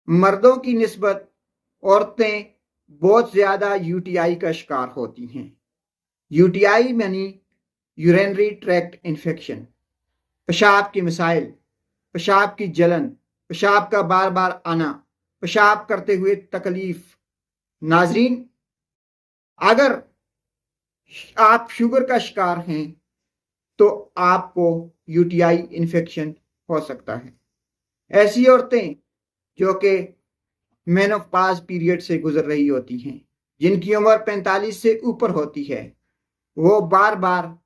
मर्दों की निस्बत औरतें बहुत ज़्यादा यूटीआई का शिकार होती हैं। यूटीआई यानी यूरिनरी ट्रैक्ट इन्फेक्शन, पेशाब के मसाइल, पेशाब की जलन, पेशाब का बार बार आना, पेशाब करते हुए तकलीफ। नाजरीन, अगर आप शुगर का शिकार हैं तो आपको यूटीआई इन्फेक्शन हो सकता है। ऐसी औरतें जो कि मेनोपॉज पीरियड से गुजर रही होती हैं, जिनकी उम्र 45 से ऊपर होती है, वो बार बार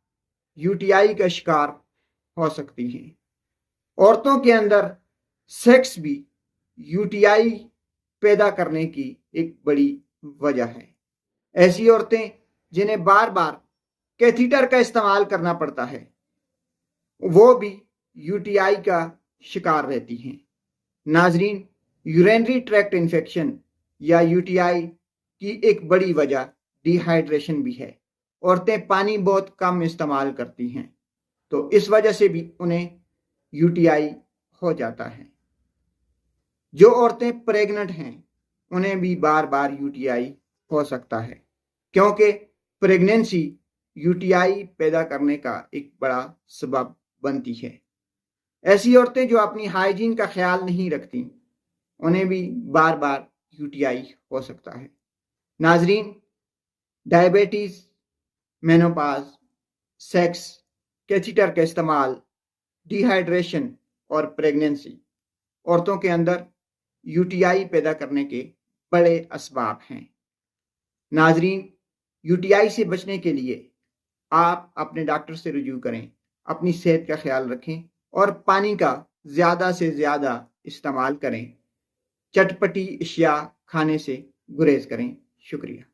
यूटीआई का शिकार हो सकती हैं। औरतों के अंदर सेक्स भी यूटीआई पैदा करने की एक बड़ी वजह है। ऐसी औरतें जिन्हें बार बार कैथीटर का इस्तेमाल करना पड़ता है, वो भी यूटीआई का शिकार रहती हैं। नाजरीन, यूरिनरी ट्रैक्ट इन्फेक्शन या यूटीआई की एक बड़ी वजह डिहाइड्रेशन भी है। औरतें पानी बहुत कम इस्तेमाल करती हैं, तो इस वजह से भी उन्हें यूटीआई हो जाता है। जो औरतें प्रेग्नेंट हैं उन्हें भी बार बार यूटीआई हो सकता है, क्योंकि प्रेगनेंसी यूटीआई पैदा करने का एक बड़ा सबब बनती है। ऐसी औरतें जो अपनी हाइजीन का ख्याल नहीं रखती, उन्हें भी बार बार यूटीआई हो सकता है। नाजरीन, डायबिटीज, मेनोपॉज, सेक्स, कैथीटर का इस्तेमाल, डिहाइड्रेशन और प्रेगनेंसी औरतों के अंदर यूटीआई पैदा करने के बड़े असबाब हैं। नाजरीन, यूटीआई से बचने के लिए आप अपने डॉक्टर से रुजू करें, अपनी सेहत का ख्याल रखें और पानी का ज़्यादा से ज़्यादा इस्तेमाल करें। चटपटी अशिया खाने से गुरेज करें। शुक्रिया।